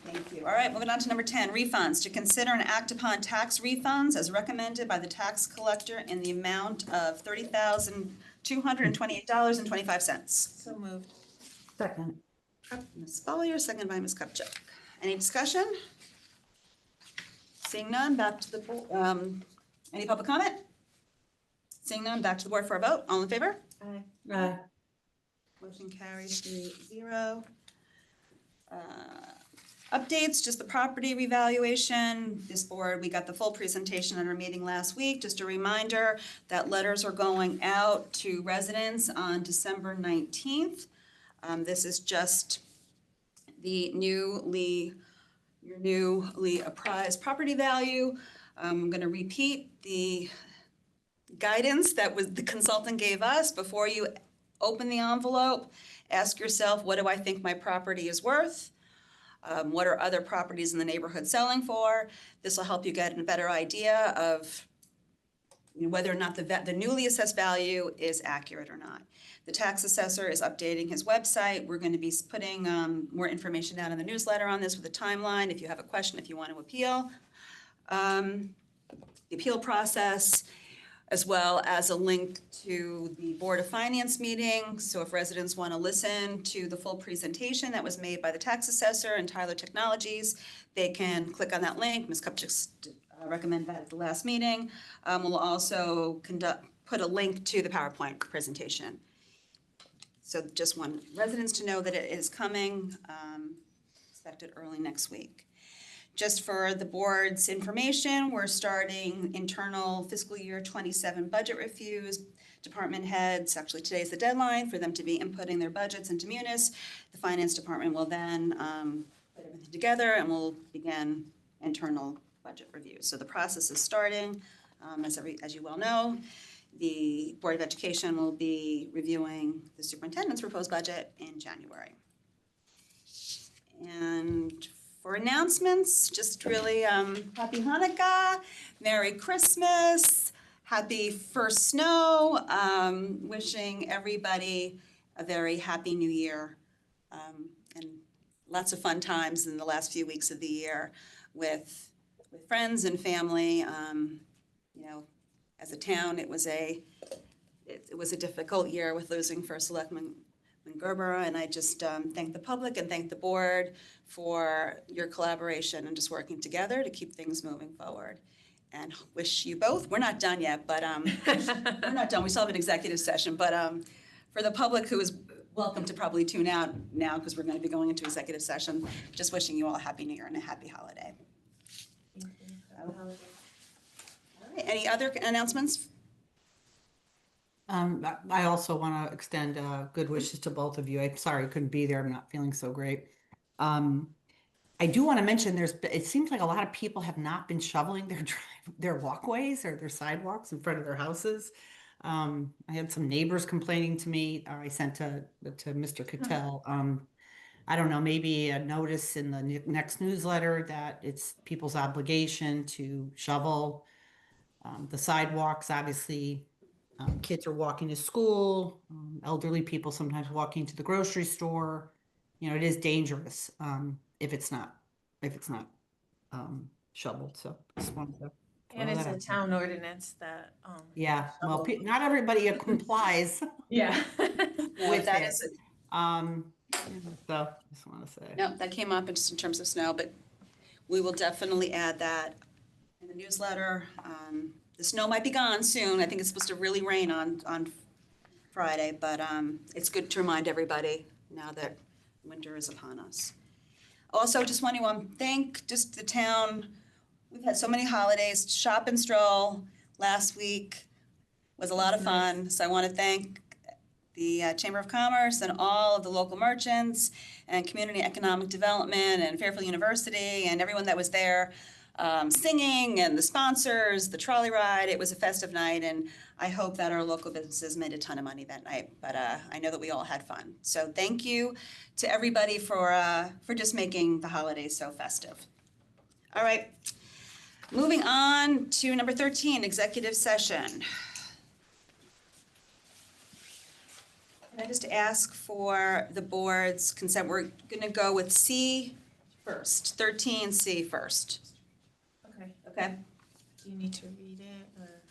Thank you. All right, moving on to number 10, refunds. To consider and act upon tax refunds as recommended by the tax collector in the amount of $30,228.25. So moved. Second. Ms. Follier, second by Ms. Kupchak. Any discussion? Seeing none, back to the, any public comment? Seeing none, back to the board for a vote. All in favor? Aye. Aye. Motion carries 3-0. Updates, just the property revaluation. This board, we got the full presentation at our meeting last week. Just a reminder that letters are going out to residents on December 19th. This is just the newly apprised property value. I'm going to repeat the guidance that the consultant gave us before you open the envelope. Ask yourself, what do I think my property is worth? What are other properties in the neighborhood selling for? This will help you get a better idea of whether or not the newly assessed value is accurate or not. The tax assessor is updating his website. We're going to be putting more information out in the newsletter on this with a timeline if you have a question, if you want to appeal. The appeal process, as well as a link to the Board of Finance meeting. So if residents want to listen to the full presentation that was made by the tax assessor and Tyler Technologies, they can click on that link. Ms. Kupchak recommended that at the last meeting. We'll also put a link to the PowerPoint presentation. So just want residents to know that it is coming, expected early next week. Just for the board's information, we're starting internal fiscal year 27 budget reviews. Department heads, actually today's the deadline for them to be inputting their budgets into Munis. The finance department will then put everything together and we'll begin internal budget reviews. So the process is starting. As you well know, the Board of Education will be reviewing the superintendent's proposed budget in January. And for announcements, just really happy Hanukkah, Merry Christmas, happy first snow, wishing everybody a very happy new year and lots of fun times in the last few weeks of the year with friends and family. You know, as a town, it was a difficult year with losing First Selectman Gerber, and I just thank the public and thank the board for your collaboration and just working together to keep things moving forward. And wish you both, we're not done yet, but we're not done, we still have an executive session, but for the public who is welcome to probably tune out now because we're going to be going into executive session, just wishing you all a happy new year and a happy holiday. All right, any other announcements? I also want to extend good wishes to both of you. I'm sorry I couldn't be there. I'm not feeling so great. I do want to mention it seems like a lot of people have not been shoveling their walkways or their sidewalks in front of their houses. I had some neighbors complaining to me, or I sent to Mr. Cattell. I don't know, maybe a notice in the next newsletter that it's people's obligation to shovel the sidewalks. Obviously, kids are walking to school, elderly people sometimes walking to the grocery store. You know, it is dangerous if it's not shoveled. So just wanted to And it's a town ordinance that. Yeah, well, not everybody complies Yeah. with that it. is it. So just want to say. No, that came up just in terms of snow, but we will definitely add that in the newsletter. The snow might be gone soon. I think it's supposed to really rain on Friday, but it's good to remind everybody now that winter is upon us. Also, just want to thank just the town. We've had so many holidays. Shop and stroll last week was a lot of fun. So I want to thank the Chamber of Commerce and all of the local merchants and Community Economic Development and Fairfield University and everyone that was there singing, and the sponsors, the trolley ride. It was a festive night, and I hope that our local businesses made a ton of money that night. But I know that we all had fun. So thank you to everybody for just making the holidays so festive. All right, moving on to number 13, executive session. Can I just ask for the board's consent? We're going to go with C first, 13C first. Okay. Okay? Do you need to read it or?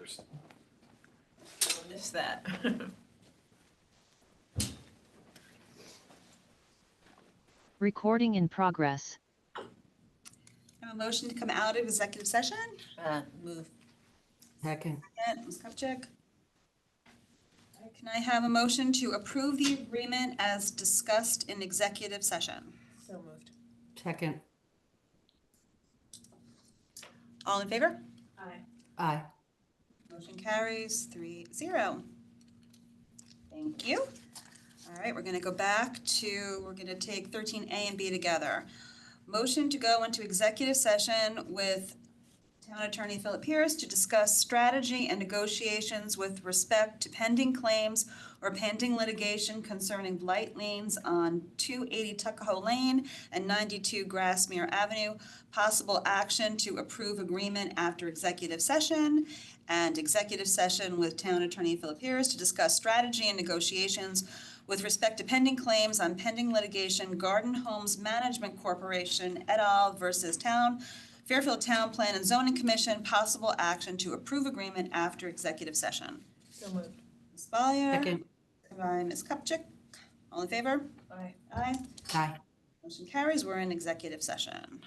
first. Miss that. Recording in progress. Have a motion to come out of executive session? Move. Second. Ms. Kupchak. Can I have a motion to approve the agreement as discussed in executive session? So moved. Second. All in favor? Aye. Aye. Motion carries 3-0. Thank you. All right, we're going to go back to, we're going to take 13A and B together. Motion to go into executive session with Town Attorney Philip Pierce to discuss strategy and negotiations with respect to pending claims or pending litigation concerning blight liens on 280 Tuckahoe Lane and 92 Grassmere Avenue. Possible action to approve agreement after executive session, and executive session with Town Attorney Philip Pierce to discuss strategy and negotiations with respect to pending claims on pending litigation, Garden Homes Management Corporation et al. Versus Fairfield Town Plan and Zoning Commission. Possible action to approve agreement after executive session. So moved. Ms. Ballier. Second. By Ms. Kupchak. All in favor? Aye. Aye. Aye. Motion carries. We're in executive session.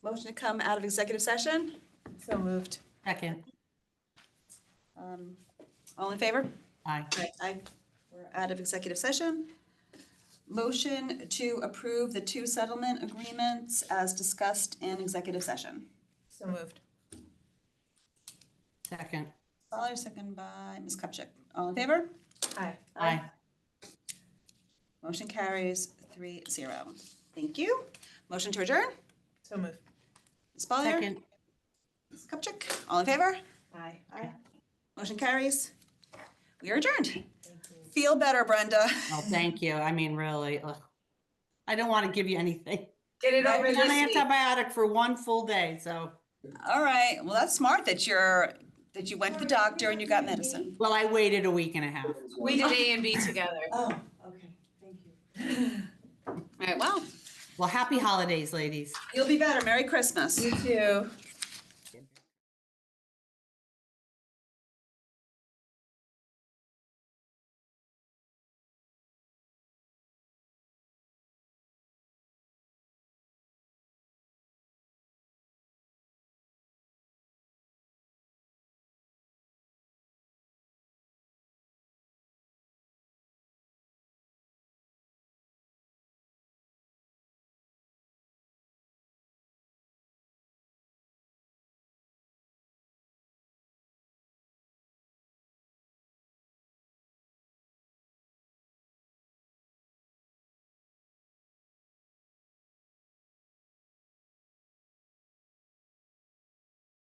Motion to come out of executive session? So moved. Second. All in favor? Aye. Aye. We're out of executive session. Motion to approve the 2 settlement agreements as discussed in executive session. So moved. Second. Follow, second by Ms. Kupchak. All in favor? Aye. Aye. Motion carries 3-0. Thank you. Motion to adjourn? So moved. Ms. Follier? Second. Ms. Kupchak? All in favor? Aye. Aye. Motion carries. We are adjourned. Feel better, Brenda. Oh, thank you. I mean, really, ugh. I don't want to give you anything. Get it over I'm on this week. antibiotic for 1 full day, so. All right. Well, that's smart that you went to the doctor and you got medicine. Well, I waited a week and a half. We did A and B together. Oh, okay. Thank you. All right. Well, Well, happy holidays, ladies. you'll be better. Merry Christmas. You too.